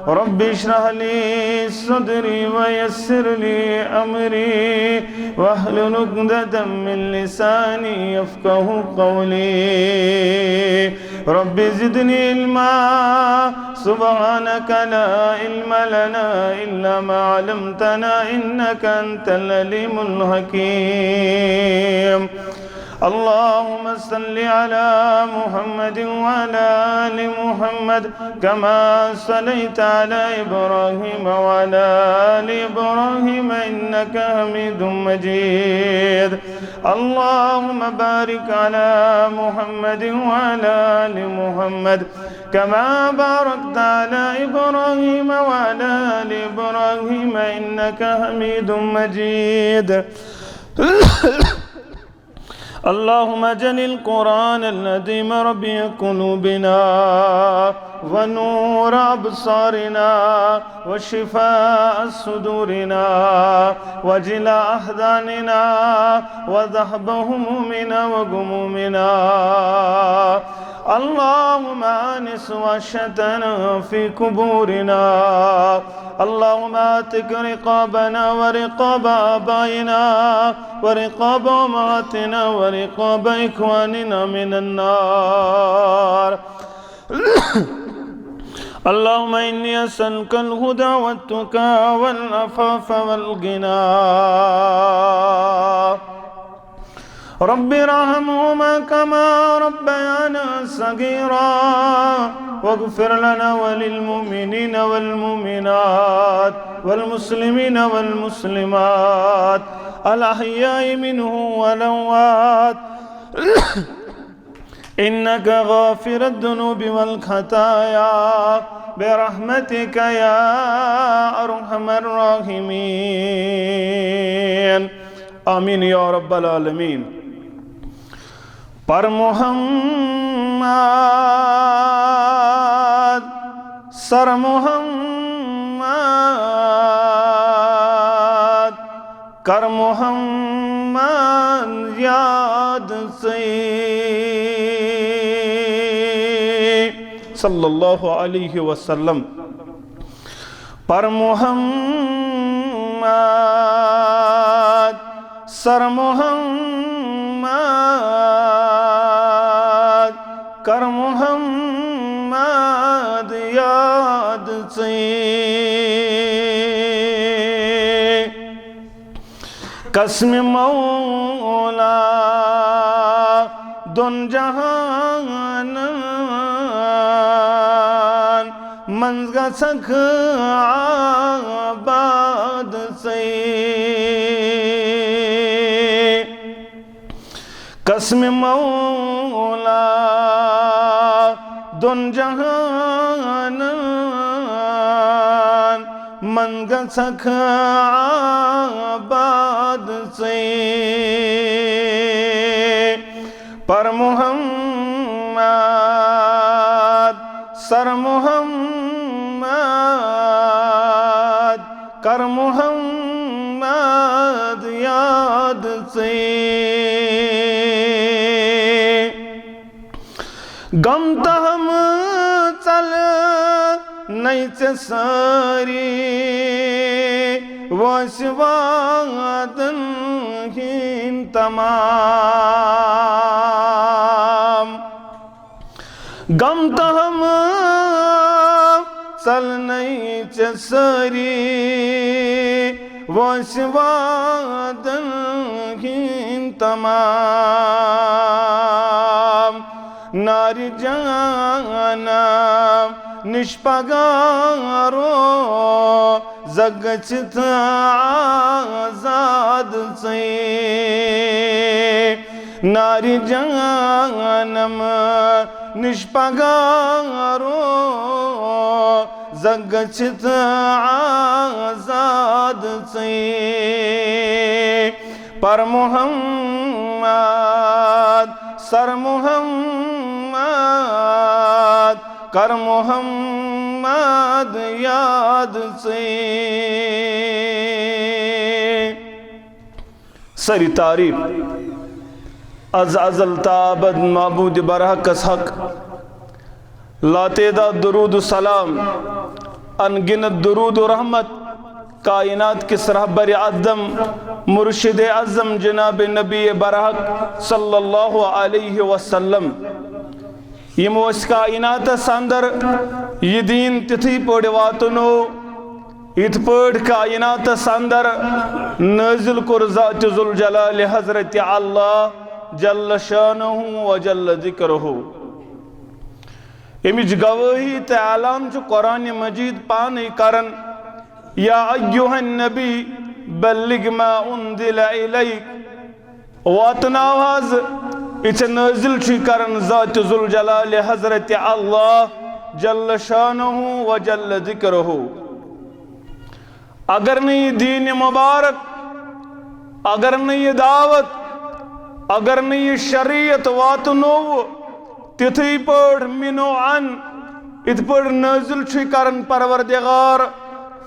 Rabbi इश्रह ली सदरी वयस्सिर ली अमरी वहलुल उक़दतम मिन लिसानी यफ़क़हू क़ौली rabbi ज़िदनी इल्मा सुब्हानक ला इल्म लना इल्ला मा अल्लमतना इन्नका अंतल अलीमुल हकीम। अल्लाहुम्म सल्लि अला मुहम्मद व अला आलि मुहम्मद कमा सल्लैता अला इब्राहीम व अला आलि इब्राहीम इन्नका हमीदुम मजीद। अल्लाहुम्म बारिक अला मुहम्मद व अला आलि मुहम्मद कमा बारकता अला इब्राहीम व अला आलि इब्राहीम इन्नका हमीदुम मजीद। अल्लाहुम्मा जनिल कुरान अल्लज़ीम रबी कुलूबिना व नूर अबसारिना व शिफा सुदूरिना व जिला अहदानिना व ज़हब हुमूमिना व गुमूमिना। अल्लाहुम्मा आनिस वशतना फी कुबूरिना। अल्लाहुम्मा आतिक रिक़ाबना व रिक़ाब आबाइना व रिक़ाब उम्महातिना व रिक़ाब इख्वानिना मिनन नार। अल्लाहुम्मा इन्नी असअलुकल हुदा वत्तुका वल अफ़ाफ़ वल गिना। रब्बि रहम्हुमा कमा रब्बयाना सगीरा वग़फ़िर लना वलिल मुमिनीना वल मुमिनात वल मुस्लिमीना वल मुस्लिमात अल अहयाइ मिनहुम वल अमवात इन्नका गाफ़िरुद दुनूबि वल खताया बिरहमतिका या अरहमर राहिमीन। आमीन या रब्बल आलमीन। पर मुहम्मद सर मुहम्मद कर मुहम्मद याद से सल्लल्लाहु अलैहि वसल्लम। पर मुहम्मद सर मुहम्मद कर मुहम्मद याद से कसम मौला दुन जहान मंज़गा सख आबाद से कसम मौला दुन जहान मंज़गा सख आबाद से। पर मुहम्मद सर मुहम्मद कर मुहम्मद याद से गम तहम चल नैच सारी वशवादन हीन तमाम। गम तहम चल नैच सारी वशवादन हीन तमाम। नारी जाना निष्पगारो जगचित आजाद से। नारी जानम निष्पगारो जगचित आजाद से। पर मुहम्मद सर मुहम्मद कर मुहम्मद याद से सरी तारीफ अज अजल ताबद माबूद बरहकस हक लातेदा दुरूद सलाम अनगिनत दुरूद और रहमत कायनात किस रहबर आज़म मुर्शिद आज़म जनाब नबी बरहक सल्लल्लाहु अलैहि वसल्लम यमो कायनात अंदर यह दीन तिथि पड़ वातनो इत पड़ कायनात अंदर नाजिल कुर ज़ात ज़ुल जलाल हज़रत अल्लाह जल्ल शानुहु व जल्ल ज़िक्रुहु। अमिच गवाही तो ऐलान कुरान मजीद पानी करन या अय्युहन नबी बल्लिग मा उन्ज़िला इलैक वातनाव हज इस नाजिल करन ज़ात ज़ुल जलाल हज़रत अल्लाह जल्ल शानुहु व जल्ल ज़िक्रुहु। अगर नहीं दीन मुबारक, अगर नहीं दावत, अगर नहीं शरीयत वातनो तिथि पढ़ मिनो अन इत पढ़ नाजिल करन परवरदिगार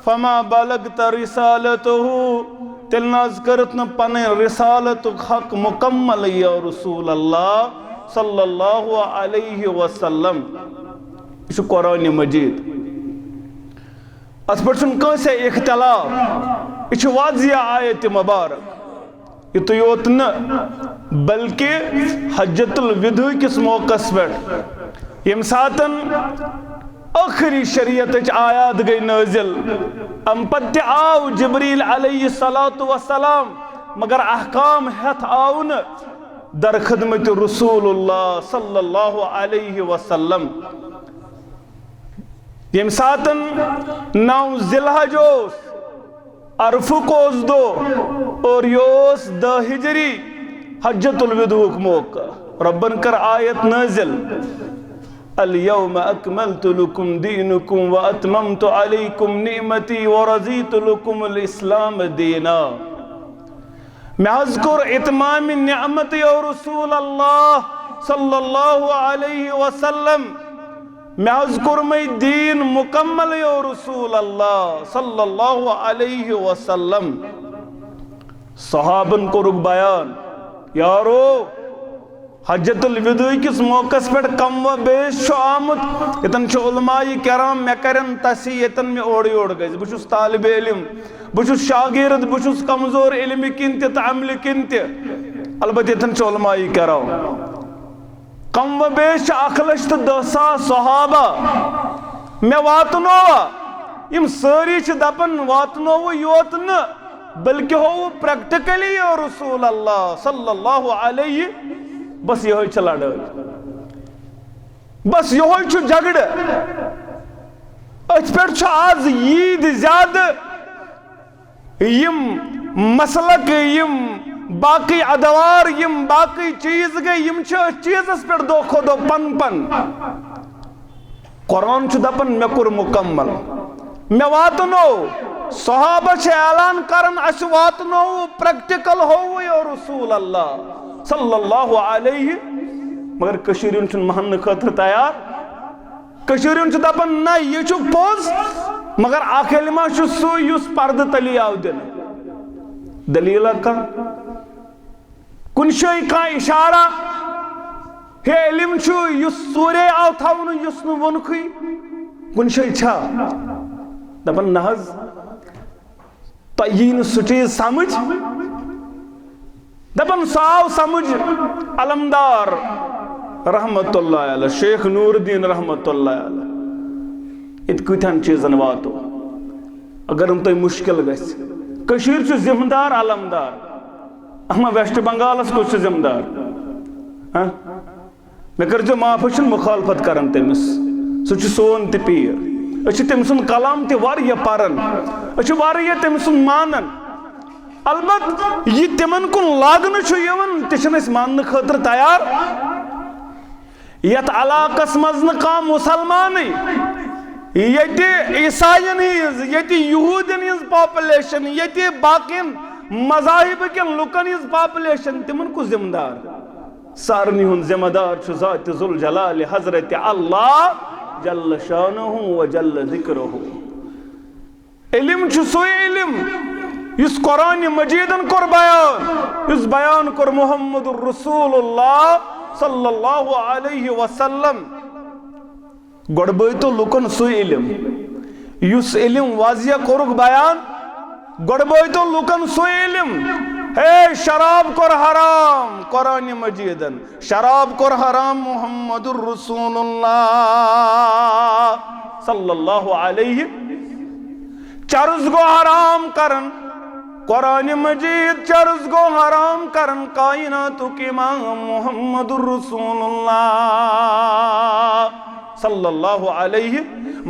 फमा बलगत रिसालतहु तिल नाज करत न पने रिसालत हक मुकम्मल या रसूल अल्लाह सल्लल्लाहु अलैहि वसल्लम। इस कुरान मजीद अत पे कंसे इख्तिलाफ, यह वाजिया आयत मुबारक युत योत न बल्कि हज्जतुल विदा किस मौका पे यम सातन आखिरी शरीयत आयात गई नाजिल अम पत्य आव जिब्रील अलैहिस्सलातु वस्सलाम मगर अहकाम हेथ आव न दर खिदमत रसूलुल्लाह सल्लल्लाहु अलैहि वसल्लम। यम सातन 9 ज़िलहज अरफुक दो और योस 10 हिजरी हज्जतुल विदा मौका रब्बन कर आयत नाजिल अल-यौम अकमलतु लकुम दीनुकुम व अतममतु अलैकुम निअमती व रज़ीतु लकुमुल इस्लाम दीना। महज़कुर इतमाम निअमत या रसूल अल्लाह सल्लल्लाहु अलैहि वसल्लम महज़कुर में दीन मुकम्मल या रसूल अल्लाह सल्लल्लाहु अलैहि वसल्लम। सहाबन को रुक बयान यारो हज्जतुल विदा किस मौका पे कम व बेश आमुत यतन उलमाए कराम मे करन तसी यतन मे ओड़ ओड़ गई बहुत तालिब इल्म बहुत शागिर्द बहुत कमजोर इल्म किन तो अमल किन अलबत्त यतन उलमाए कराम कम व बेश 1,10,000 सहाबा मे वातनोवा यम सारी दपन वातनोव योत न बल्कि हो प्रैक्टिकली या रसूल अल्लाह सल्लल्लाहु अलैहि बस यह लड़ाई, बस यह झगड़ अथ पे आज ईद ज्यादा यम मसलक यम बाकी अदवार यम बाकी चीज गई यम चीजस पे दो खो दो पन पन कुरान दपन मे कुर मुकम्मल मे वातनो सहाबा ऐलान करन अस वातनो प्रैक्टिकल हो या रसूल अल्लाह सल्लल्लाहु अलैहि मगर कशीरिन महन खतर तैयार कशीरिन दपन ना यह पोज मगर अखिलमा सुस पर्द तली आव दिन दलील कुन शे का इशारा हे इल्म सूर्य आव थवन वोनख कुन शे दपन न तो यी सह चीज समझ दपन साव समझ अलमदार रहमतुल्लाह अलैह शेख नूरुद्दीन रहमतुल्लाह अलैह इत कथन चीजन वातो अगर हम तुम मुश्किल गशीर जिम्मेदार अलमदार अमा वेस्ट बंगालस कुछ जिम्मेदार हाँ मे कर माफ मुखालफत कर तमिस सह सोन त पीर तम सुन कलाम तह पारन तम सुन मानन अलबत् यह तिमन कुन लागन तह मान खतर तैयार यथ इलाकस मज न मुसलमान ये ईसाइन ये यहूदन हज पॉपुलेशन ये बाकिन मजाहिब कन लुकन हज पॉपुलेशन तिमन को जिम्मेदार सारनी हुन जिम्मेदार ज़ात ज़ुल जलाल हज़रत अल्लाह जल्ल शानुहु व जल्ल ज़िक्रुहु। इल्म सो इल्म इस कुरान मजीदन कोर बयान इस बयान कोर मुहम्मदुर रसूलुल्लाह सल्लल्लाहु अलैहि वसल्लम गोड़ तो लुकन सो इल्म युस इल्म वाजिया कोरुक बयान गोड़ तो लुकन सो इल्म हे शराब कोर हराम कुरान मजीदन शराब कोर हराम मुहम्मदुर रसूलुल्लाह सल्लल्लाहु अलैहि चर्ज गो हराम करन कुरान मजीद चर्ज गो हराम करन कायनातुक इमाम मुहम्मदुर रसूलुल्लाह सल्लल्लाहु अलैहि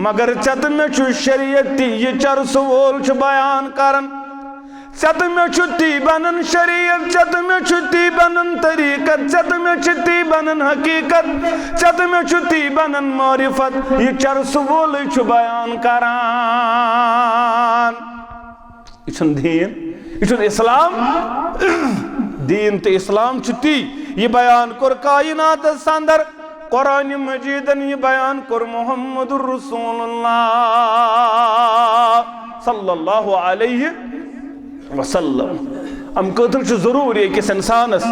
मगर चत में छु शरीयत ये चर्स वोल छु बयान करन चत में ती बनन शरीयत चत में ती बनन तरीकत चत में ती बनन हकीकत चत में ती बनन मारिफत ये चर्स वोल छु बयान करान इछन दीन इछन इस्लाम दीन तो इस्लाम ती ये बयान कर कायनात संदर कुरान मजीदन ये बयान कर मुहम्मदुर रसूलुल्लाह सल्लल्लाहु अलैहि वसल्लम हम कतल जरूरी किस इंसानस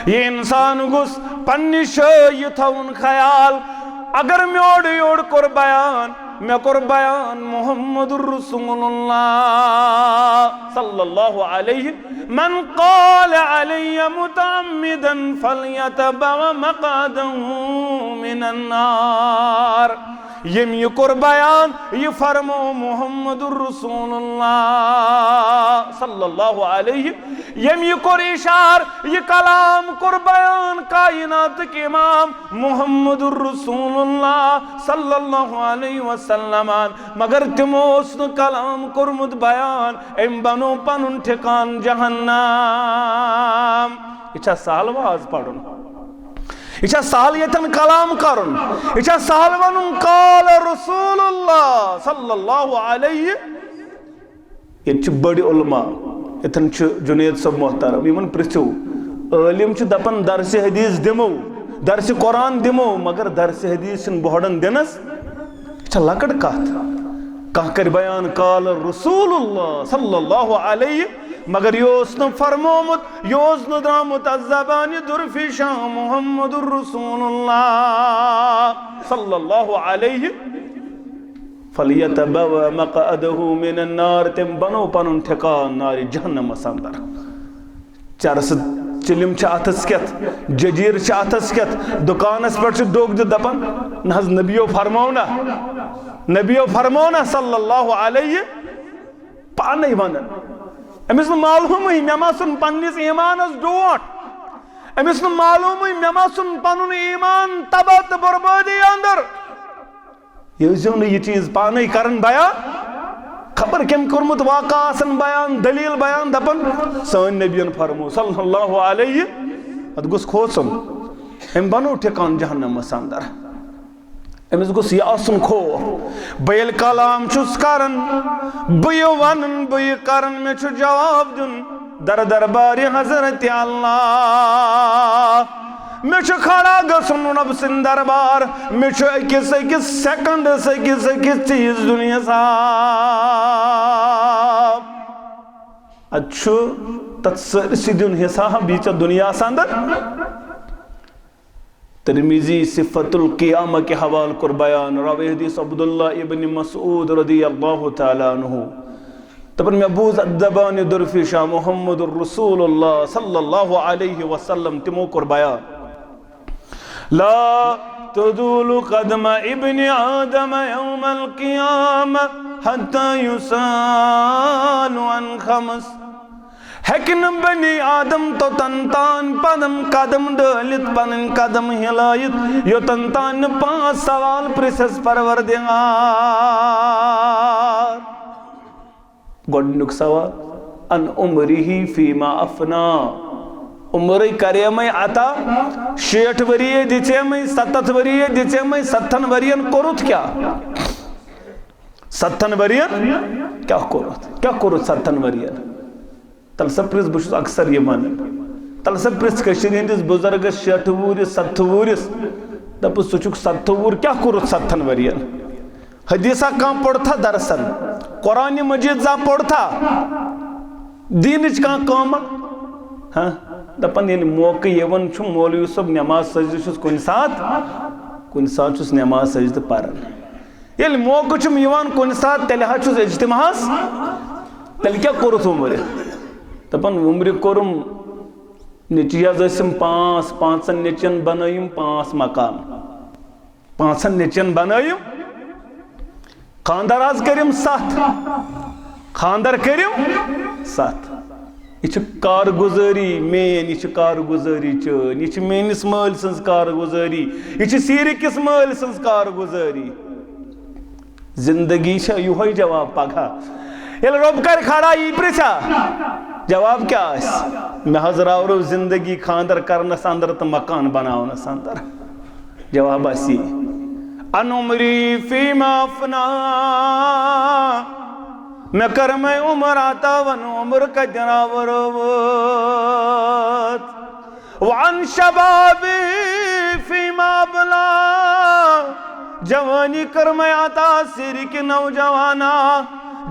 ये इंसान गुस पन्नी ये थवन ख्याल अगर मे ओड योड कर बयान मे कर बयान मुहम्मदुर रसूलुल्लाह सल्लल्लाहु अलैहि मन क़ाल अलैया मुतअम्मिदन फलयतबअ मक़अदहु मिनन नार यम ये कर बयान ये फरमो मुहम्मदुर रसूलुल्लाह सल्लल्लाहु अलैहि यम ये कर इशार ये कलाम कर बयान कायनात के इमाम मुहम्मदुर रसूलुल्लाह सल्लल्लाहु अलैहि वसल्लम मगर तिमोस न कलाम करमुद बयान एम बनो पनुन ठिकान जहन्नम इच्छा सालवाज पढ़ुन इच्छा साल यतन कलाम करुन इच्छा साल वनुन काल रसूलुल्लाह सल्लल्लाहु अलैहि ये बड़ी उलमा यतन जुनैद सब मोहतरम यमन प्रिचो आलिम दपन दरस हदीस दिमो दरस कुरान दिमो मगर दरस हदीस बहड़न दिनस लकट कत कह कर बयान काल रसूलुल्लाह सल्लल्लाहु अलैहि मगर योस न फरमोमुत योस न द्रामुत अज़्ज़बान दुरफिशा मुहम्मदुर रसूलुल्लाह सल्लल्लाहु अलैहि फलियतबअ मक़अदहु मिनन नार तिम बनो पनुन ठिकान नारी जहन्नम अंदर चरस चिलिम अथस कत जजीर अथस कत दुकानस पे डोग दपन न नबियो फरमो ना सल्लल्लाहु अलैहि पान वन अमिस मालूम मे मा सुन पन्निस ईमानस डोट अमिस मालूम मे मा सुन पनुन ईमान तबाह तो बर्बादी अंदर ये चीज पान करन बयान खबर कम कर्मुत वाक़ा आसन बयान दलील बयान दपन सन नबियन फरमो सल्लल्लाहु अलैहि अद गुस खोसम एम बनो ठिकान जहन्नम अंदर अमिस गुस यह आसन खो बैल कलाम चुस करन बय वनन बय करन में छु जवाब दुन दर दरबार हजरत अल्लाह मे छु खड़ा गसन रब सिन दरबार मे छु अकिस सेकंड अकिस चीज दुनिया साहब अच्छु तत्सरसी दुन हिसाब बीच दुनिया अंदर तिरमिजी सिफतुल क़ियामा के हवाल कर बयान रावी हदीस अब्दुल्लाह इब्न मसऊद रदियल्लाहु ताला अन्हु तबन महबूज अद्दबान दुरफिशा मुहम्मदुर रसूलुल्लाह सल्लल्लाहु अलैहि वसल्लम तिमो कर बयान ला तदूलु कदम इब्न आदम यौमल क़ियामा हत्ता युसालु अन खम्स हेकिन बनी आदम तो तंतान पदम कदम डालित पन कदम हिलायत यो तंतान 5 सवाल प्रिसस परवरदिगार गोडनुक सवाल अन उमरिही फीमा अफना उम्र करे अता 60 वरिये दिचे 70 वरिये दिचे 70 वरियन कोरुत क्या 70 वरियन क्या कोरुत 70 वरियन तलसप्रिस बहुत अक्सर ये वन तलसप्रिस हंदिस बुजुर्गस 60 वुरिस 70 वुरिस दपुस सुचुक 70 वुर क्या कोरुत 70 वरियन हदीसा कम पढ़ता दरसन कुरान मजीद जा पढ़ता दीन कम हाँ दपन ये मौके यवन मौलवी सब नमाज सजद कुन सात नमाज सजद पारन ये मौका कुन सात तेल इज्तिमास तेल क्या कोरुत उम्र दपान उम्र कोरुम निचम पांचन निचन बनयम 5 मकान 5 निचन बनयम खानदार आज करिम 7 खानदार करिम 7 यह कारगुजारी मेन यह कारगुजारी चन यह मेनिस माल सज कारगुजारी यह सीर किस माल सज कारगुजारी जिंदगी यो जवाब पगह ये रब कर खड़ा यी पृछा जवाब क्या मे हज रावरो जिंदगी खानदर करनस अंदर तो मकान बनावनस अंदर जवाब आसी अनुमरी फीमा अफना मे कर मैं उमर आता वन उम्र का जनावर वन शबाबी फीमा बला जवानी कर मैं आता सिर के नौजवाना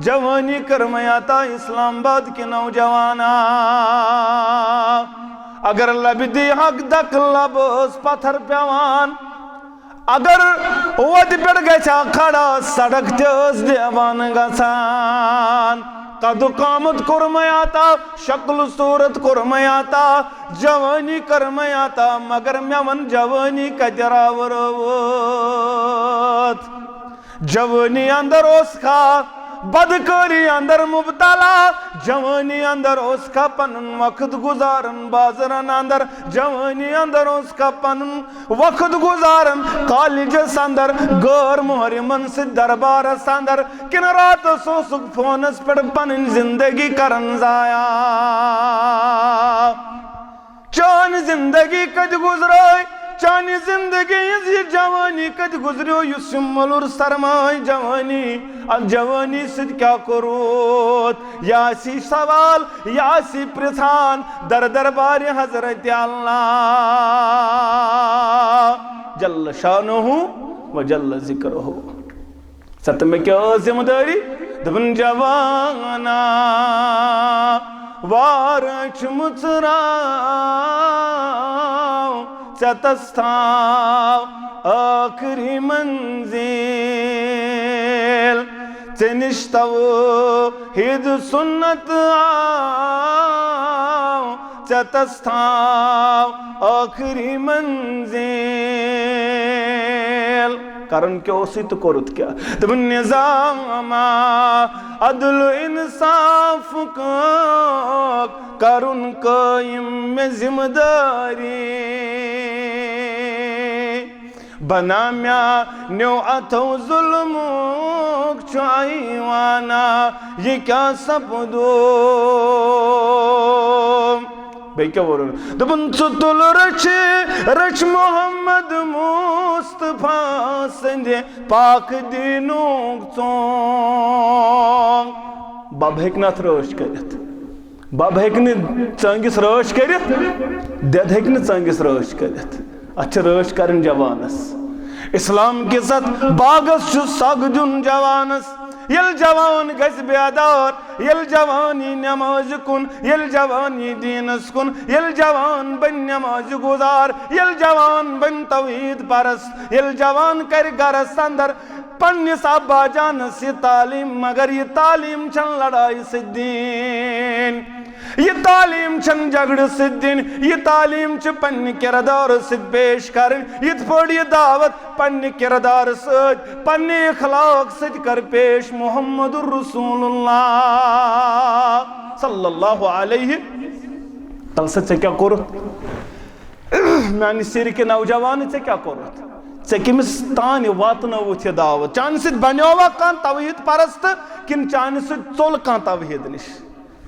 जवानी कर मैं आता इस्लामाबाद के नौजवाना अगर लबदी हक दक लबस पत्थर पेवान अगर वत पे गचा खड़ा सड़क देवान गसान कद कामत कोर मैं आता शक्ल सूरत कोर मैं आता जवानी कर मैं आता मगर मैं वन जवानी कजरावर जवानी अंदर उसका बदकारी अंदर मुबतला जवानी अंदर उसका पनुन वक्त गुजारन बाजरन अंदर जवानी अंदर उसका पनुन वक्त गुजारन कॉलेज अंदर गैर मोहरिमन से दरबार अंदर किन रात सोसुक फोनस पर पन जिंदगी करन जाया चान जिंदगी कद गुजराय चानी जिंदगी जवानी कद गुजरो युसमलुर सरमाय जवानी अब जवानी से क्या करोत यासी सवाल यासी प्रधान दर दरबार हजरत अल्लाह जल्ल शानुहु व जल्ल जिक्रुहु सत में क्या जिम्मेदारी दबन जवाना वारच मुचरा चतस्थाव आखिरी मंजिल चनिश्तव हिद सुन्नत चतस्थाव आखिरी मंजिल कारण क्या उसी तो कोरुत क्या तब निजामा अदल इंसाफ का करुन कायम में जिम्मेदारी बना म्या न्यो अथो जुल्म चाईवाना ये क्या सपदो भाई क्या बोल रहे दबन चुतुल रच मोहम्मद मुस्तफा संजय पाक दीनों चों बाब हेकनाथ रोश करित बाब हेकने चंगिस रोश करित दद हेकने चंगिस रोश करित अच्छा रोश करन जवानस इस्लाम के साथ बागस सग जुन जवानस यल जवान गस बेदार यल जवानी नमाज कुन यल जवानी दीनस कुन यल जवान बन नमाज गुजार यल जवान बन तौहीद परस यल जवान कर गरस अंदर पन्निस अब्बा जान से तालीम मगर ये तालीम छन लड़ाई से दीन ये तालीम छन झगड़ से दिन ये तालीम च पन्न किरदार से पेश कर इत पड़ ये दावत पन्न किरदार से पन्न अखलाक से कर पेश मुहम्मदुर रसूलुल्लाह सल्लल्लाहु अलैहि तल से क्या करो मैंने सिर के नौजवान से क्या करो किमिस तान वातनवुत यह दावत चान सत बन्योवा कान तौहीद परस्त किन चान सत चोल कान तौहीद निश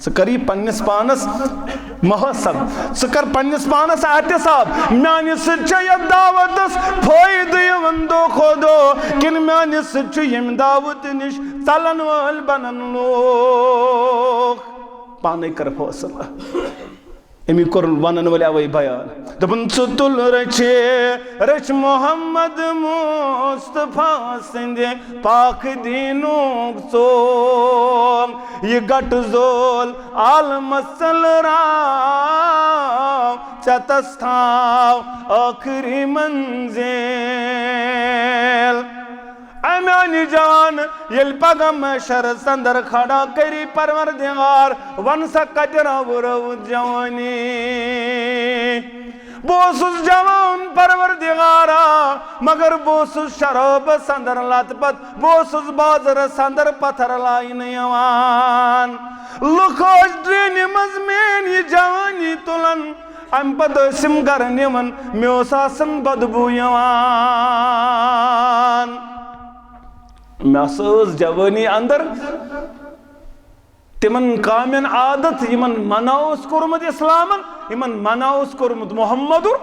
सरी पन्निस पानस महसब सर पन्निस पानस एहतसाब मानि सह दावत फायद दो खोदो किन मानि सह दावत निश चलन वल बनन लोग पाने कर फैसला अमी कोर वन वल अवे बयान दपन चुतुल रच मोहम्मद मुस्तफा संदे पाक दीनों चों ये गट जोल आल मसल राव चतस्थाव आखिरी मंजिल अम्यानी जवान येल पगम शर संदर खड़ा करी परवरदिगार वन सा कजरा बुरव जवानी बोसुस जवान परवरदिगारा मगर बोसुस शराब संदर लतपत बोसुस बाजर संदर पत्थर लाइन यवान लुखोश ड्रेन मजमेन ये जवानी तुलन अम पदसिम कर निमन म्योसासन बदबू यवान महसूस जवानी अंदर तिमन कामन आदत यमन मनाउस कोरमत इस्लामन यमन मनाउस कोरमत मुहम्मदुर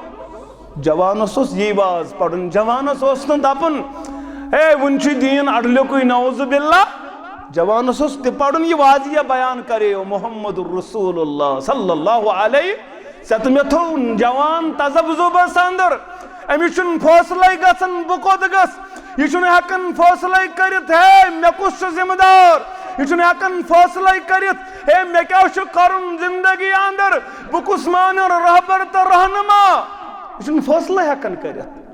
जवानस ये बाज पढ़न जवानस दपन ए वुन दीन अडल्युकुई नौज़ु बिल्ला जवानस ते पढ़न ये वाजिया बयान करे मुहम्मदुर रसूलुल्लाह सल्लल्लाहु अलैहि सतमे थो जवान तजब्जुबस अंदर अमिस फैसले गसन बह कोत गस यह हेकन फैसले करित है मे कुछ जिम्मेदार यह हेकन फैसले करित है मे क्या करुन जिंदगी अंदर बह कुछ मान रहबर तो रहनुमा यह फैसले हेकन करित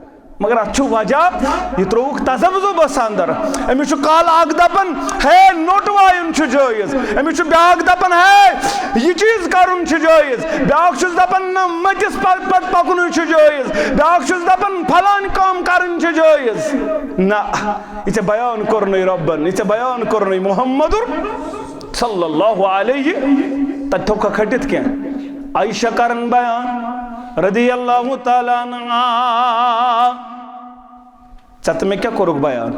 मगर अच्छु वजह यह त्रोक तजब्जुबस अंदर अमिस काल अग दपन है नोट वायुन जायज अमिस ब्याक दपन है यह चीज करुन जायज ब्याक दपन न मटिस पत पकुन जायज ब्याक दपन फलान काम करन जायज ना यह बयान कोरन रब्बन यह बयान कोरन मुहम्मदुर सल्लल्लाहु अलैहि तथोका खटित क्या आयशा करन बयान रदियल्लाहु ताला अन्हा सतमे क्या कोरुक बयान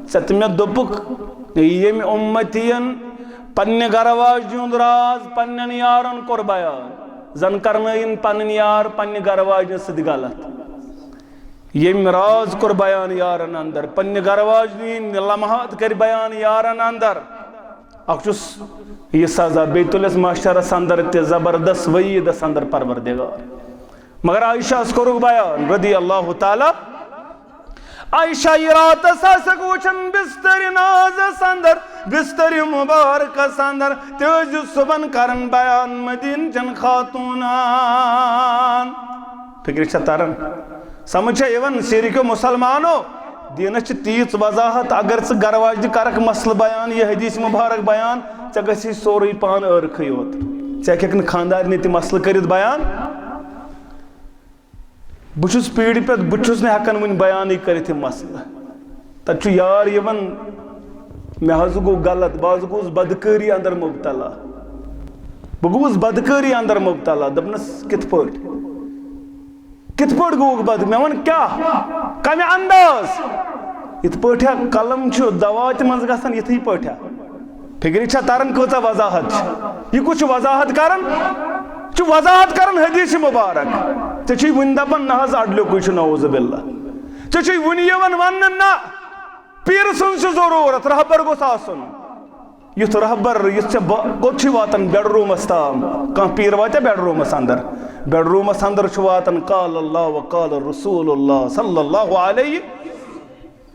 सतमे दोपुक यम उम्मतियन पन्ने गरवाज राज पन्न यारन कोर बयान जन करन पन्न यार पन्ने गरवाज सद गलत यम राज कोर बयान यारन अंदर पन्ने गरवाज लम्हात कर बयान यारन अंदर अखुस यह सजा बेतुलस माशरस अंदर ते जबरदस्त वईद अंदर परवरदिगार मगर आयशा कोरुक बयान रदी अल्लाह ताला आयशा ये रात वुचन बिस्तर नाज अंदर बिस्तर मुबारक अंदर तेज सुबन करन बयान मदीन जन खातूनान फिक्र तरन समझ यवन सिरिको मुसलमानो दीनस तीच वजाहत अगर गरवाज करक मसल बयान यह हदीस मुबारक बयान ऐ गि सोरे पान अर्ख योत ऐ खानदार ने मसल कर बयान बुछुस पीढ़ी पे बुछुस ने हकन वन बयान कर मसल तक यार यवन मे हज गो गलत बाज गोस बदकारी अंदर मुबतला बह गोस बदकारी अंदर मुबतला दपनस कित गो बद मे वन क्या कमे अंदाज इत पठा कलम दवात मज गसन इथी पठा फिक्र तरन कचा वजाहत यह कुछ वजाहत करन हदीस मुबारक चे वन दपन ना अडल्युकुई नौज़ु बिल्ला चे वन वन ना पीर सुन जरूरत रहबर गोस आसन युथ रहबर युथ कोत वातन बेडरूमस ताम कह पीर वात बेडरूमस अंदर वातन काल अल्लाह व काल रसूलुल्लाह सल्लल्लाहु अलैहि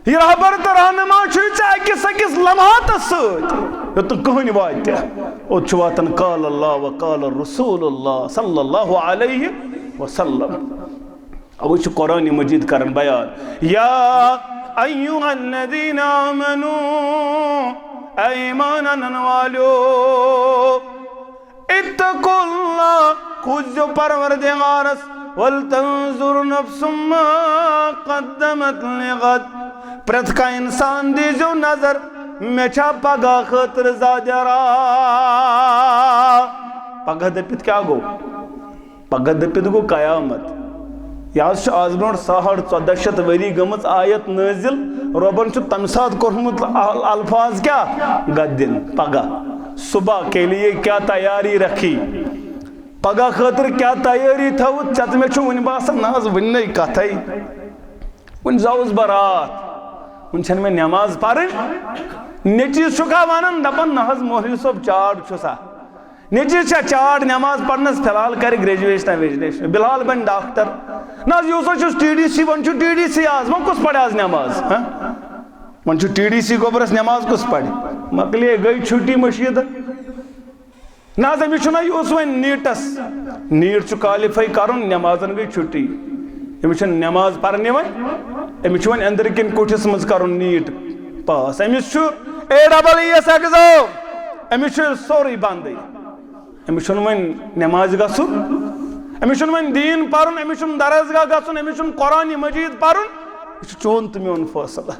यह रहबर तो रहनुमा अकिस लम्हात सत कहन वात वातन काल अल्लाह व काल रसूलुल्लाह सल्लल्लाहु अलैहि वसल्लम अब कुरान मजीद करन बयान या अय्युहल्लज़ीना आमनू ईमान वालो इत्तकुल्लाह खुद परवरदिगारस वल तंजुर नफ्सुम मा क़द्दमत लिगद प्रत का इंसान दीजो नजर मेछा पगा खतर जाजरा पगा दपित क्या गो पगा दपित गो कयामत यह आज ब्रो 1400 वरी गमत आयत नाजिल रबन तम सात कोर्मुत अल्फाज क्या गद्दिन पगा सुबह के लिए क्या तैयारी रखी पगा खतर क्या तैयारी थव चत मे वन बासन ना वन कथ वन जाऊस बरात वन मे नमाज पढ़ नेचीज वन दपान ना मोहल सोब चाड़ सा नेचीज चाड़ नमाज पढ़नस फिलहाल कर ग्रेजुएशन वेजुएशन बिलहाल बन डॉक्टर ना TDC वन TDC आज वो कुछ पढ़े आज नमाज वन TDC गोबरस नमाज कुछ पढ़ मकलिए गई छुट्टी मशीद ना अमिस वन नीट क्वालिफाई कर नमाजन गई छुट्टी अमिस नमाज पढ़ने वन अमिस वन अंदर किन कोठिस मज कर NEET pass Amish AEES exam Amish सोरे बंद अमिस वन नमाज गसुन अमिस वन दीन पर्न अमिस दरसगाह गसुन अमिस कुरान मजीद पर्न यह चोन तो मोन फैसला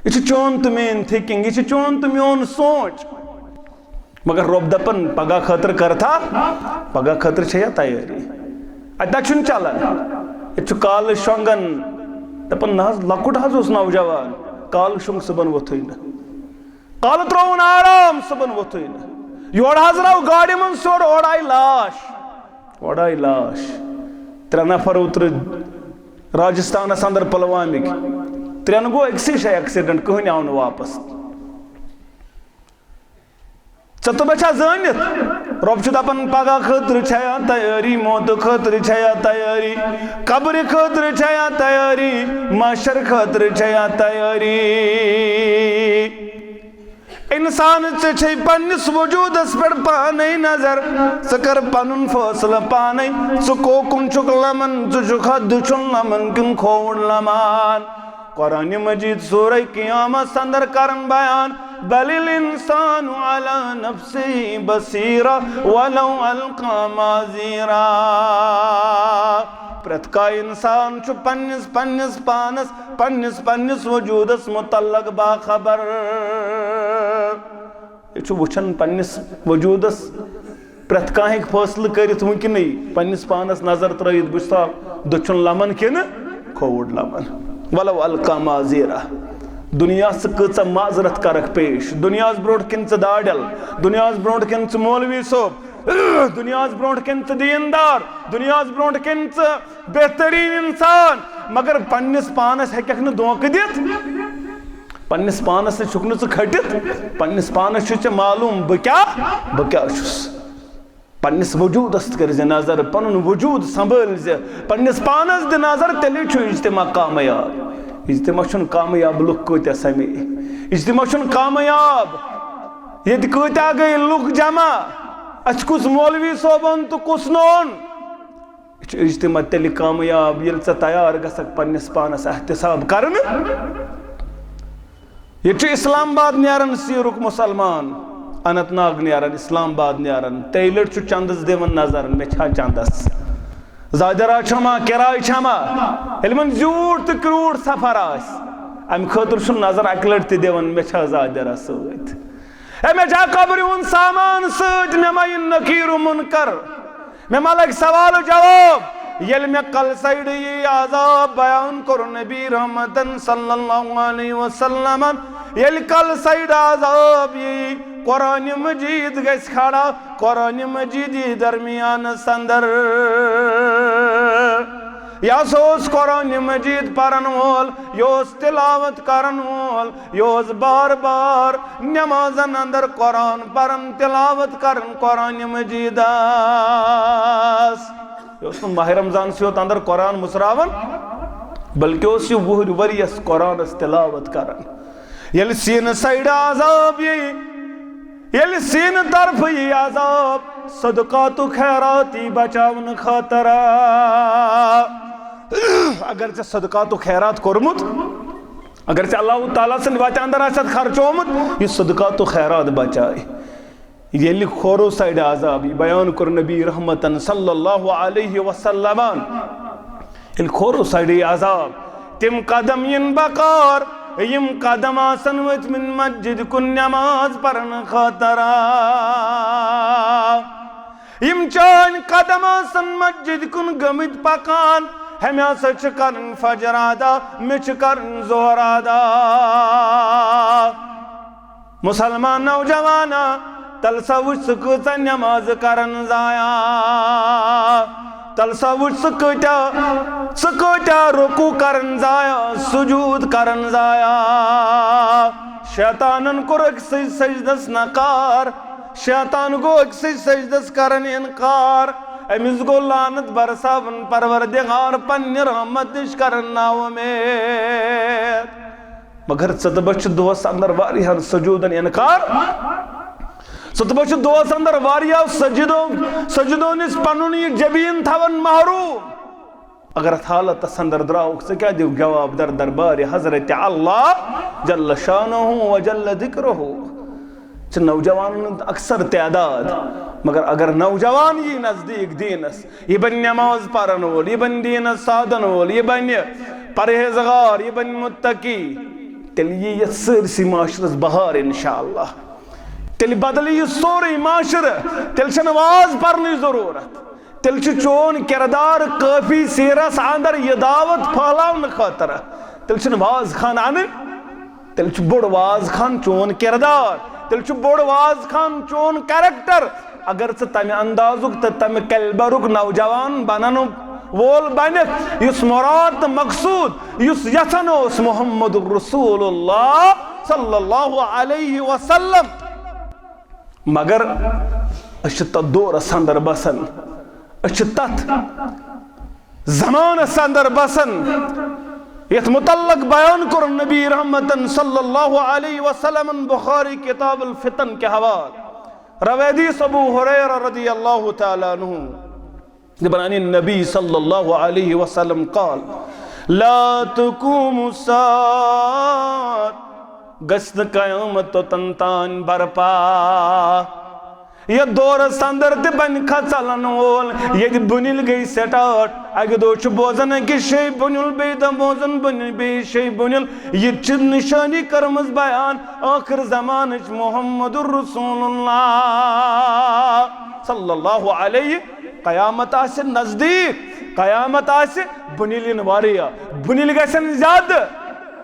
यह चोन तो मेन थिंकिंग यह चोन तो मोन सोच मगर रब दपन पगह खतर कर था पगह खतर छे तैयारी अत चलान यह काल शोंगन दपन ना लकुट हज नौजवान काल शोंग सुबन वोथुई न काल त्रोन आराम सुबन वोथुई न योर हज राव गाड़ी मन सोर ओड़ाई लाश 3 नफर उतर राजस्थान अंदर पुलवामिक 3 गो अक्सी शे एक्सीडेंट कहन आव वापस तो बचा जानित रब दपन पगह खतर छया तैयारी मौत खतर छया तैयारी कब्र खतर छया तैयारी माशर खतर छया तैयारी इंसान चे पन्निस वजूदस पे पाने नजर स कर पनुन फैसला पाने स कोकुन चुक लमन जुखद चुन लमन किन खोड़ लमान कुरान मजीद सूरह क़ियामत अंदर करन बयान बलिल इंसान अला नफ्सी बसीरा वलौ अलका माजीरा प्रत का इंसान छु पन्निस पन्निस पानस पन्निस पन्निस वजूदस मुतल्लक बाखबर यह वुचन पन्निस वजूदस प्रत कह फैसल कर वुकन पन्निस पानस नजर त्रयित बुसा दुचुन लमन किन खोड़ लमन वलौ अलका माजीरा दुनिया कचा माजरत करक पेश दुनिया ब्रोट किन दाड़ल दुनिया ब्रोट किन मौलवी सोब दुनिया ब्रोट किन दीनदार दुनिया ब्रोट किन बेहतरीन इंसान मगर पन्निस पानस हेक धोख दित पन्निस पानस छुक न खटित पन्निस पानस मालूम बह क्या पन्निस वजूदस कर नजर पन वजूद संभल पन्निस पानस दि नजर तेल इज्तिमा कामयाब इज्तिमा कामयाब लुक कत समे इज्तिमा कामयाब ये कत्या गई लुक जमा अस कुस मौलवी सोबन तो कुस नोन इज्तिमा तेल कामयाब ये तैयार गसक पन्निस पानस एहतिसाब कर ये इस्लामाबाद नारान सीरुक मुसलमान अनंतनाग नारान इस्लामाबाद नारान तेल चंदस दिवन नजर मे चंदस जादरा छमा किराय छमा मन जूट तो क्रूट सफर अम खतर नजर अक लट दिवन मे जादरा सत मे कब्र उन सामान सत मे मा नकीर मुनकर मे मा लग सवाल जवाब ये मे कल साइड ये आजाब बयान कर नबी रहमतन सल्लल्लाहु अलैहि वसल्लम ये कल साइड आजाब ये कुरान मजीद गस खड़ा कुरान मजीद दरमियान अंदर या सोस कुरान मजीद परन वोल योस तिलावत करन वोल योस बार बार नमाजन अंदर कुरान परन तिलावत करन कुरान मजीद माह रमजान से अंदर कुरान मुसरावन बल्कि वुहर वरियस कुरान तिलावत करन ये सीन साइड आजाब ये सीन तरफ ये आजाब सदकातु खैराती बचावन खातर अगर चे सदकातु खैरात कोरमुत अगर चे अल्लाह ताला से वात अंदर आसत खर्चोमुत ये सदकातु खैरात बचाए ये खोरो साइड आजाब बयान कर नबी रहमतन सल्लल्लाहु अलैहि वसल्लम ये खोरो साइड आजाब तिम कदम इन बकार यम कदम आसन वत मिन मस्जिद कुन नमाज परन खातरा यम चान कदम आसन मस्जिद कुन गमित पकान हमें सच करन फजर अदा मिच करन जोहर अदा मुसलमान नौजवाना तलसा वुच कचा नमाज करन जाया तलसा वुच कत्या रुकू करन जाया सुजूद करन जाया शैतानन को सजदस नकार शैतान गो सजदस करन इनकार अमिस गो लानत बरसावन परवरदिगार पन्ने रहमत निश करन नाव में मगर सतबच दोस अंदर वारियान सजूदन इनकार सतबच दोस अंदर वारिया सजदो निस पनुन ये जबीन थवन महरूम अगर हालत अंदर द्राउक से क्या दिव जवाब दर दरबार हजरत अल्लाह जल्ल शानहु व जल्ल जिक्रुहु। नौजवान अक्सर तादाद, मगर अगर नौजवान ये नजदीक दीनस, ये बन नमाज पढ़न वोल, ये बन दीनस साधन वोल, ये बन परहेजगार, ये बन मुत्तकी, तेल ये सरसी माशरस बहार इंशाअल्लाह। तेल बदली ये सोरे माशर, तेल छ नमाज पढ़ने जरूरत, तेल छ चोन किरदार काफी सीरस अंदर ये दावत फैलावन खातर, तेल छ वाज खान आन, तेल छ बोड़ वाज खान चोन किरदार, तेल छ बोड़ वाज खान चोन कैरेक्टर। अगर से तमे अंदाजुक तो तमे कलबरुक नौजवान बनन वोल बन युस मुराद मकसूद युस यथन ओस मुहम्मदुर रसूलुल्लाह सल्लल्लाहु अलैहि वसल्लम। मगर अश तत दौरस अंदर बसन, अश तत ज़मानस अंदर बसन यथ मुतल्लक बयान कर नबी रहमतन सल्लल्लाहु अलैहि वसल्लम बुखारी किताब अल फितन के हवाले रवैदी अबू हुरैरा रज़ियल्लाहु तआला अन्हु जबरानी नबी सल्लल्लाहु अलैहि वसल्लम क़ाल ला तक़ूमु सात गस्त क़यामत तंतान बरपा। ये दौर अंदर ते बन चलन वोल ये बुनिल गई सेटाट अगे दो बोजन कि शे बुनिल बेद बोजन बुनिल बे शे बुनिल ये निशानी करमज बयान आखिर जमान मुहम्मदुर रसूलुल्लाह सल्लल्लाहु अलैहि। कयामत आसे नजदीक, कयामत आसे बुनिलिन वारिया, बुनिल गसन ज्यादा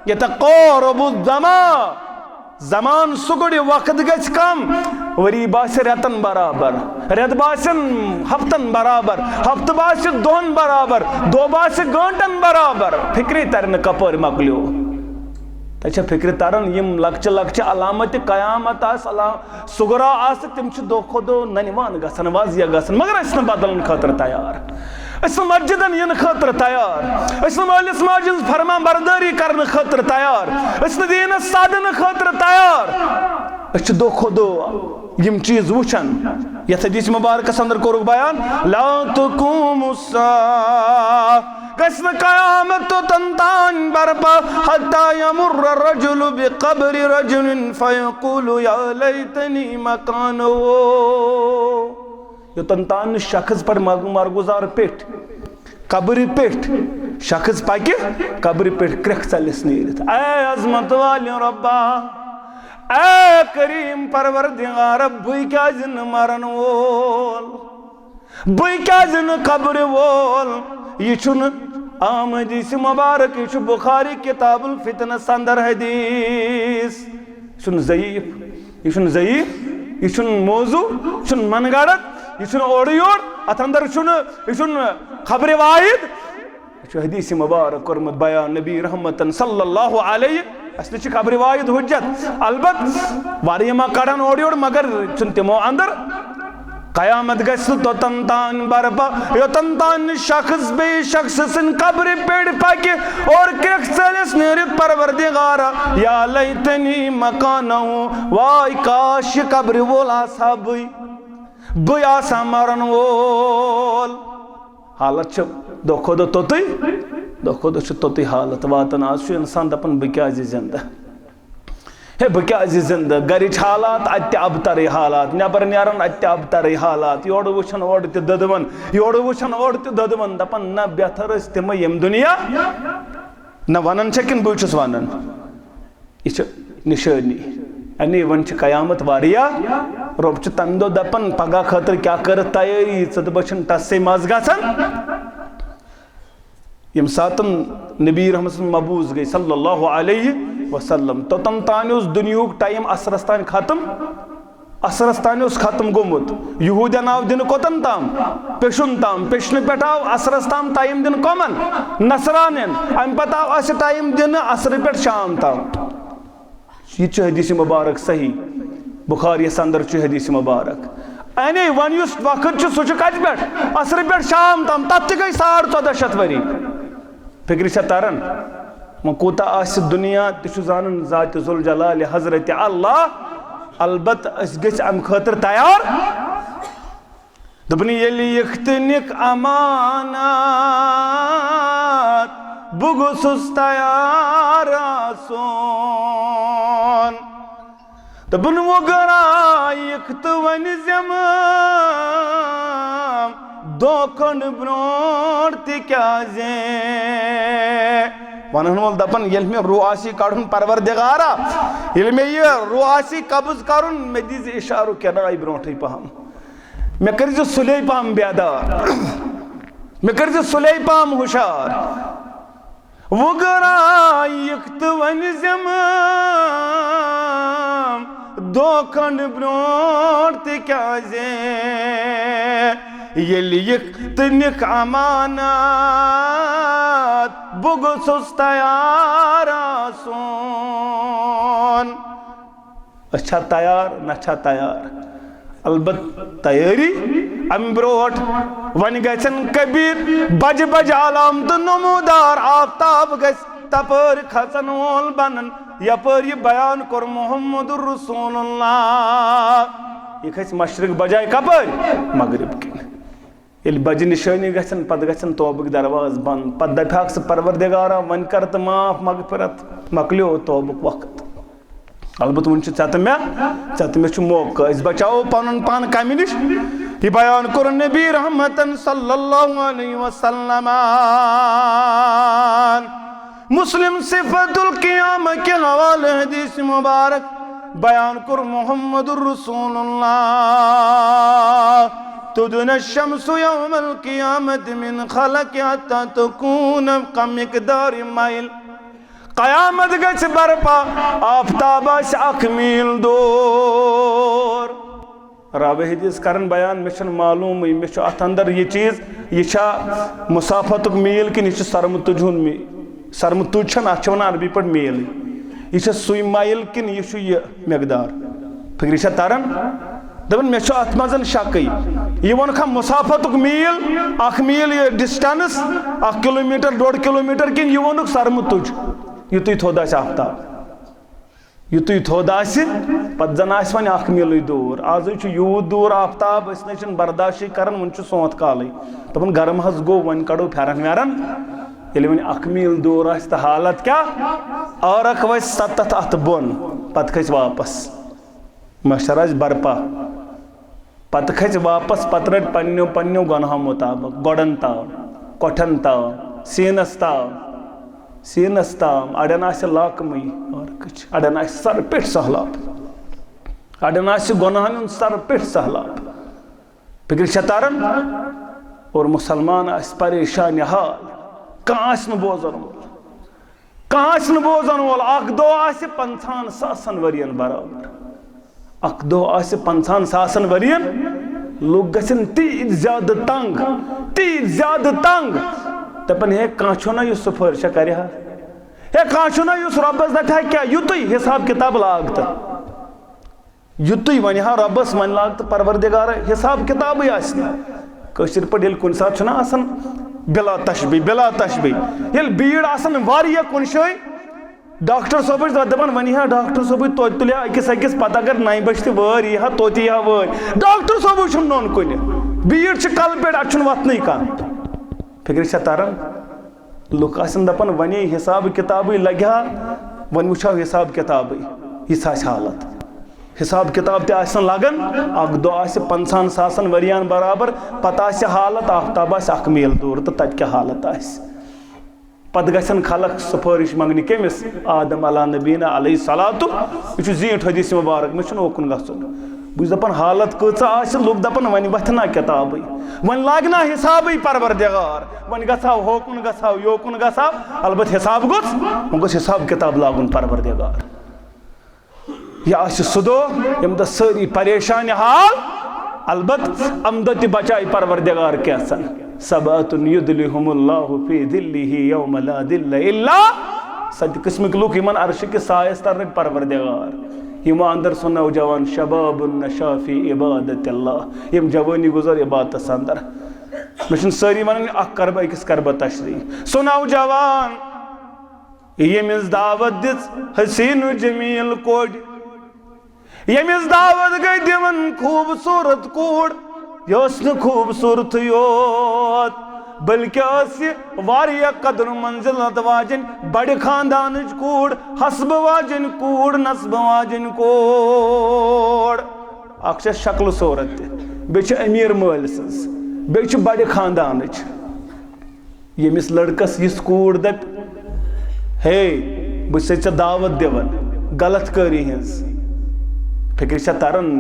यतक़ारबु ज़मान, जमान सुगुड़ वक्त गच कम, वरी बास रेतन बराबर, रेत बासन हफ्तन बराबर, हफ्त बास दोहन बराबर, दो बास घंटन बराबर। फिक्री तरन कपर मकलियो तछ फिक्र तरन यम लक्ष्य लक्ष्य अलामत कयामत आस सुगरा आस तिम दो खुदो ननवान गसन वाजिया गसन, मगर असन बदलन खातर तैयार, अस मस्जिदन इन खातर तैयार, अस मालिस माजिद फरमा बरदारी करने खातर तैयार, अस दीन साधन खातर तैयार। अस दो खुदो यम चीज वुचन यथ हदीस मुबारक अंदर कोरुक बयान ला तक़ूमु अस्साअह गस्न क़यामत तंतान बरपा हत्ता यमुर्र रजुलु बिक़ब्रि रजुलिन फयक़ूलु या लैतनी मकानो। यो तंतान शख्स पर मारगुजार पेट कब्र पेट शख्स पाके कब्र पेट क्रख चलिस नीरित ऐ अज़मत वाले रब्बा ऐ करीम परवरदिगार बुई क्या जिन मरन वोल, बुई क्या जिन कब्र वोल। ये छुन आमदीस मुबारक ये बुखारी किताबुल फितन अंदर हदीस छुन ज़ईफ, ये छुन ज़ईफ, ये छुन मौजू, छुन मनगढ़त, ये छुन ओड़ योड़ अथ अंदर छुन ये छुन खबर वाहिद, ये हदीस मुबारक कोरमत बयान नबी रहमतन सल्लल्लाहु अलैहि अस खबर वाहिद हुज्जत अलबत वारियमा कड़न ओड़ योड़, मगर छुन तिमो अंदर कयामत गस तो तंतान बरपा यो तंतान शख्स बे शख्स सिन कब्र पेड़ पाके और क्रख चलिस नीरित परवरदिगार या लैतनी मकानहु वाय काश कब्र वोल आसा बुई, बुई आसा मरन वोल। हालत छ दो खुद तोतुई, दो खुद तोतुई हालत वातन आज इंसान दपन बह क्या जिंदा हे बह क्या जिंदा गरिच हालात अत अबतर हालात नबर नारान अत अबतर हालात योड़ वुचन ओड़ त ददवन योड़ वुचन ओड़ त ददवन दपन न बेहतर तिम यम दुनिया न वनन किन बह वनन यह निशानी अने वन कयामत वारिया रब तम दो दपन पगह खतर क्या कर तैयारी च बचन तसे मज गसन। यम सातन नबी रहमत मबूज गई सल्लल्लाहु अलैहि वसल्लम तो तम तान दुनियुक टाइम असरस तान खत्म, असरस तान खत्म गोमुत यहूदियन आव दिन कोतन ताम पेशुन ताम, पेशन पे आव असरस ताम टाइम दिन कमन नसरानियन, अम पत आव अस टाइम दिन असर पे शाम ताम। यह हदीस मुबारक सही बुखारी अंदर हदीस मुबारक अने वन युस वक्त सह कत पे असर पे शाम ताम तथ गई 1450 वरी। फिक्र तरन वो कूता आस दुनिया तु जानन ज़ात ज़ुल जलाल हजरत अल्लाह अलबत अस गम खतर तैयार दपन येली यख्तनिक अमानत बुगुसुस तयार आसोन दपन वगरा यख्त वन जम दोखन ब्रोट तिक्याजे वन वोल दपन ये मे रू आसी कड़न परवरदिगारा ये मे ये रू आसी कब्ज करुन मे दिज इशारो केनाई ब्रोट पहम मे कर सुले पाम बेदार मे कर सुले पाम हुशार वगरा यख्त वन जम दोखन ब्रोट तिक्याजे येली यख्तनिक अमानत बुगुसुस तयार आसोन अच्छा तयार नच्छा तयार अलबत तैयारी अम ब्रोट वन गन कबीर बज बज आलम तो नमोदार आफ्ताब गस तपर खसन वोल बनन यपर ये बयान कर मोहम्मदुर रसूलुल्लाह ये खस मशरिक बजाय कपर मगरिब के ये बज निशानी गसन पद गसन तौबक दरवाज बंद पद दफाक से परवरदिगारा वन कर तो माफ मगफिरत मकलियो तौबक वक्त अलबत वन चत मे मौका बचाओ पन पान कम नश यह बयान कर नबी रहमतन सल्लल्लाहु अलैहि वसल्लम मुस्लिम सिफतुल क़ियाम के हवाले हदीस मुबारक बयान कर मुहम्मदुर रसूलुल्लाह तुदन शम्सु यौमल क़ियामत मिन खलक हत्ता तकून कमिकदार माइल क़यामत गछ बरपा आफ्ताब अख मील दूर रावे हदीस करन बयान मे मालूम मे अत अंदर ये चीज यह मुसाफतुक मील कि यह सरमतुज मील सरमतुज अत वन अरबी पे मील यह सुई माइल कि यह मकदार फिक्र तरन दपन मे अत मज शक यह वन मुसाफतुक मील अख मील यह डिस्टेंस 1 किलोमीटर 1.5 किलोमीटर कि यह वोनुक सरमतुज युत थोद आफ्ताब युत थोद पत जन वन 1 मील दूर आज यूत दूर आफ्ताब बर्दाश्त कर वन सोत काल दपन गर्म हज गो वन कड़ो फेरन वेरन ये वन 1 मील दूर तो हालत क्या और वस 7 अत बोन पत खस वापस मशर बरपा पत खस वापस पत रट पन्नो गुनाह मुताबिक गोड़न ताव कोठन ताव सीनस ताम अड़न लाकमई और कुछ अड़न सर पे सहलाब अड़न गुनाहन सर पे सहलाब फिक्र तरन और मुसलमान परेशान हाल कह बोजन वोल अख दो 50,000 वरियन बराबर अख दो 50,000 वरियन लोग गसन तीज ज्यादा तंग दपन हे कह यह सिफारिश कर हे कह रबस दथा क्या युत हिसाब किताब लागत युत वन रबस वन लागत परवरदिगार हिसाब किताब कशर पे कुन सात बिला तशबी ये भीड़ आया कुन शाय डॉक्टर सोब दपान वन डॉक्टर सोब तुल अकिस पत अगर 9 बजे तो वह तोत वह डॉक्टर सोब नोन कुन भीड़ कल पे अत वतन कह फिक्र तरन लुक दपान वन हिसाब किताब लगे वन वो हिसाब किताब यह हालत हिसाब किताब तन लगन अख दो 50,000 वरियान बराबर पत हालत आफ्ताब 1 मील दूर तो तत क्या हालत पत गसन खलक सिफारिश मंगनी कमिस आदम अला नबीना अलैहि सलातु यह जीठ हदीस मुबारक मे ओकुन गसन बुझ दपान हालत कच लोग दपान वन वथना किताब वन लागना हिसाब परवरदिगार वन गसाव होकुन गसाव योकुन गसाव अलबत हिसाब गोस वन गोस हिसाब किताब लागुन परवरदिगार यह सो यम द सारी परेशान हाल अलबत अमदत बचाई परवरदिगार कैसन सबअतुन युदलिहुमुल्लाहु फी दिल्लिही यौम ला दिल्ला इल्ला 7 किस्म के लोग यमन अर्श के सायस तर परवरदिगार यम अंदर सो नौजवान शबाबुन नशाफी इबादतिल्लाह यम जवानी गुजर इबादत अंदर मे सारी वन करब अकिस करब तशरी सो नौजवान यमिस दावत दिस हसीन जमील कोड यमिस दावत गई दिवन खूबसूरत कोड यह खूबसूरत योत बल्कि वारिया कदर मंजिलत वाजन बड़ खानदान कूड़ हसब वाजन कूड़ नस्ब वाजन कोड़ अक्ष शक्ल सूरत बे अमीर मल सज बे बड़ खानदान यमिस लड़कस यस कूड़ दप हे बस दावत दिवन गलत करी हज फिक्र तरन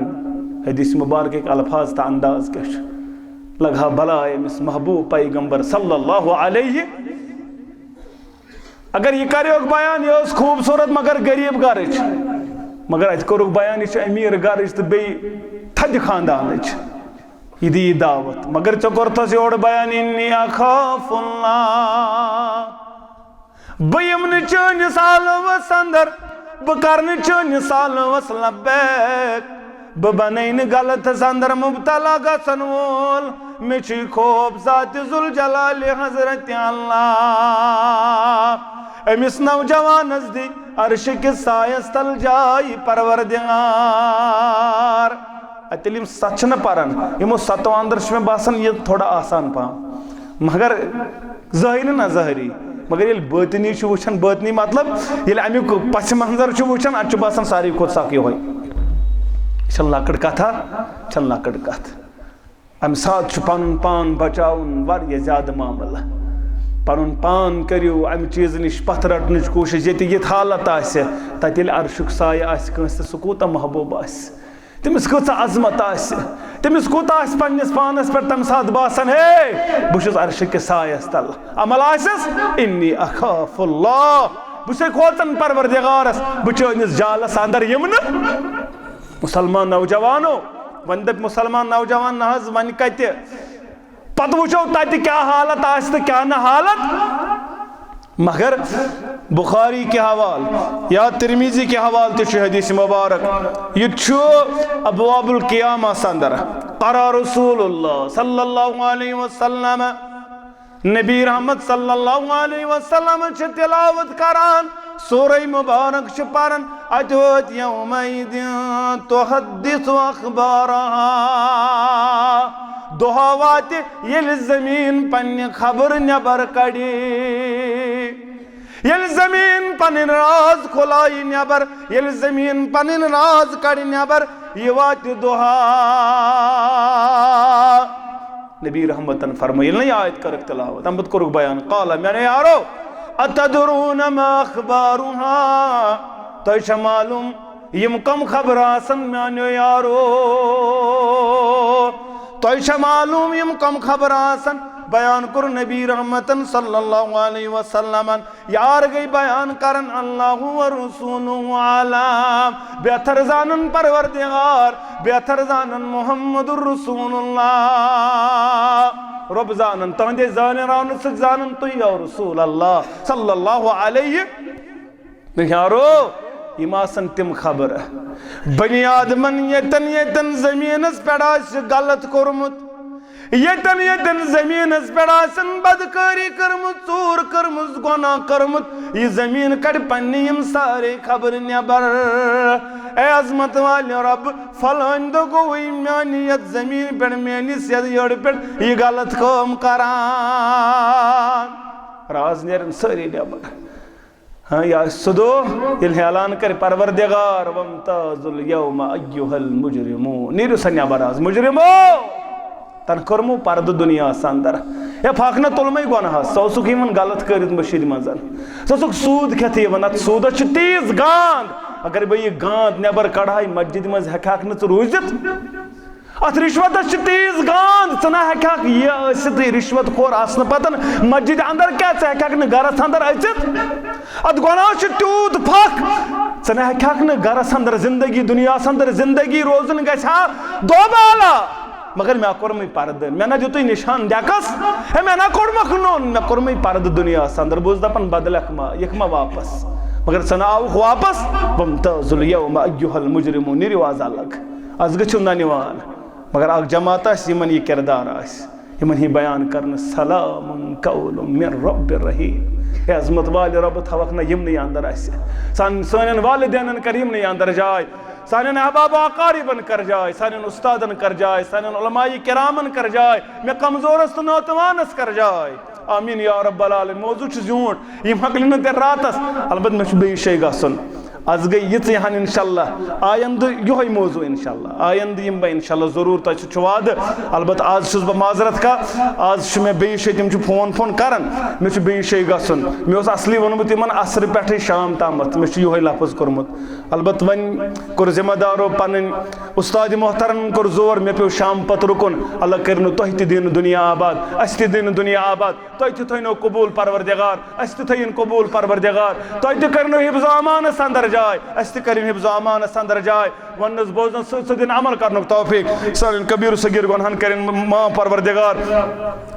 हदीस मुबारक एक अल्फाज तो अंदाज क्या लगा भला अमिस महबूब पैगंबर सल्लल्लाहु अलैहि अगर यह कर बयान यह खूबसूरत मगर गरीब घर मगर अत कोर बयान यह अमीर घर तो बे थद खानदान यह दी दावत मगर ऐ कोरथस योर बयान इन्नी अखाफुल्लाह बह यम चनिस आलवस अंदर बह कर चनिस आलवस लब्बैक बह बन गलत अंदर मुबतला गसन वोल मे खौफ ज़ात ज़ुल जलाल हज़रत अल्लाह अमिस नौजवानस दी अर्श के सायस तल जाय परवरदिगार अतिल सच न पारान यमो सतो अंदर मे बासान ये थोड़ा आसान पहम मगर ज़ाहिरी ना ज़ाहिरी मगर ये बातनी वुचान बातनी मतलब ये अमुक पस मंजर वुचान अत बासान सारी खुद सक यो लकड़ कथा लकड़ कथ अम सात पन पान बचाउन वारिया ज्यादा मामला पन पान करियो अम चीज नश पथ रटन कोशिश ये हालत तत अर्शुक साय सह कूत महबूब तमिस कच अजमत तमिस कूत पन्नस पानस पे तम सात बासान हे बहुत अर्श के सायस तल अमल इन्नी अखाफुल्लाह बह खोचन परवरदिगारस बह जालस अंदर यम मुसलमान नौजवानो वन दप मुसलमान नौजवान नज वन कत पत वो तत क्या हालत तो क्या न हालत मगर बुखारी के हवाल या तिरमिजी के हवाल तो हदीस मुबारक यह अबवाबुल क़ियामह अंदर क़रा रसूलुल्लाह सल्लल्लाहु अलैहि वसल्लम नबी रहमत सल्लल्लाहु अलैहि वसल्लम तिलावत करान सूरह मुबारक पारन अत यौमइदिन तुहद्दिसु अखबारहा दुहा वात येल जमीन पन्ने खबर नबर कड़ी येल जमीन पन्न राज खुलाई नबर येल जमीन पन्न राज कड़ी नबर ये वात दुहा नबी रहमतन फरमाइल नहीं आयत करक तिलावत हम करुक बयान काला मैंने यारो अतदरून मा अखबारुहा तो मालूम यम कम खबर आसन मानो यारो तो मालूम यम कम खबर आसन बयान कर नबी रहमतन सल्लल्लाहु अलैहि वसल्लम यार गई बयान करन अल्लाह व रसूलुहु आलम बेहतर जानन परवरदिगार बेहतर जानन मुहम्मदुर रसूलुल्लाह रब जानन तहदे जान रान स जानन तो या रसूल अल्लाह सल्लल्लाहु अलैहि यारो इमासन तिम खबर बनी आदमन यतन जमीनस पे गलत कोरमुत यतन जमीनस पे बदकारी करमुत चूर करमुत गुनाह करमुत यह जमीन कड़ पन्नी यम सारे खबर नबर ए अजमत वाले रब फलान दो गो मानी यत जमीन पे मेनिस यड़ पे यह गलत काम करान राज नेरन सारी नबर हाँ या सुदो ये ऐलान कर परवरदिगार वमताजुल यौम अय्युहल मुजरिमून नीरु सन्या बराज मुजरिमो तन कर्मो पर्द दुनिया अंदर या फाकना तुलमई गुनाह सौसुक यमन गलत करित मशीद मजन सौसुक सूद खेत यमन अत सूद तीज गांद अगर बह यह गांद नबर कड़ाई मस्जिद मज हेक न रूजित अत रिश्वत तीज गांद चना हेक यह रिश्वत खोर आसन पतन मस्जिद अंदर क्या हेक न गरस अंदर अचित अत गुनाह तूत फक चना हेक न गरस अंदर जिंदगी दुनिया अंदर जिंदगी रोजन गछा दोबाला मगर मे कोरम पर्द मे ना दित निशान देखस हे मे ना कोरमक नोन मे कोरम पर्द दुनिया अंदर बोझ दपन बदलक मा वापस मगर चना आउक वापस वमताजुल यौम अय्युहल मुजरिमून निवाज अलग आज गो ना निवान मगर अख जमात यमन यह किरदार यमन ही बयान कर सलामुन कौलुम मिन रब्बिर रहीम अजमत वाले रब थवक ना यम अंदर सन वालदेन कर यम अंदर जाय सानिन अहबाब अकारिबन कर जाए, सानिन उस्तादन कर जाए, सानिन उलमाए किरामन कर जाए, मे कमजोरस तो नौजवानस कर जाए। आमीन या रब्बल आलमीन। मौजू झूठ यम हकल न रातस, अलबत्त मे बे शे गसन। आज गई ये यहाँ इंशाल्लाह आयंद यो मौजू इंशाल्लाह आयंद यम बह इंशाल्लाह जरूर तुम वाद। अलबत्त आज बह माजरत का, आज मे बे शे तम फोन फोन करान, मे बे शे गसन। मे असली वोनमुत इन असर पे शाम तामत मे यो लफज कोर्मुत। अलबत्त वन कोर जिम्मेदारो पन उस्ताद मोहतरम कोर जोर, मे पे शाम पत रुकन। अल्लाह कर तुह दिन दुनिया आबाद, अस दिन दुनिया आबाद, तुह थो कबूल परवरदिगार, अस थन कबूल परवरदिगार, तुह कर हिफ्ज़ अमानस अंदर जाए, अस कर हिफ्ज़ अमानस अंदर जाए। वनस बोजन दिन अमल कर तौफीक, सान कबीर सगीर गुनहन कर माफ परवरदिगार,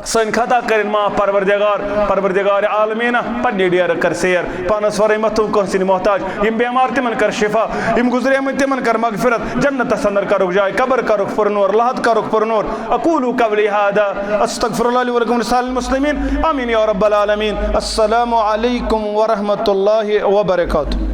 सन खता कर माफ परवरदिगार। परवरदिगार आलमीना पन्ने डेर कर सैर, पानस वर मथु कहसिन मोहताज। यम बेमार तिमन कर शिफा, यम गुजरे तिमन कर मगफिरत, जन्नत अंदर करुक जाए, कबर करुक पुरनूर, लहद करुक पुरनूर। अकूलु कवली हादा अस्तगफिरुल्लाह ली व लकुम लिसाइरिल मुस्लिमीन। आमीन या रब्बल आलमीन। अस्सलामु अलैकुम व रहमतुल्लाहि व बरकातुहू।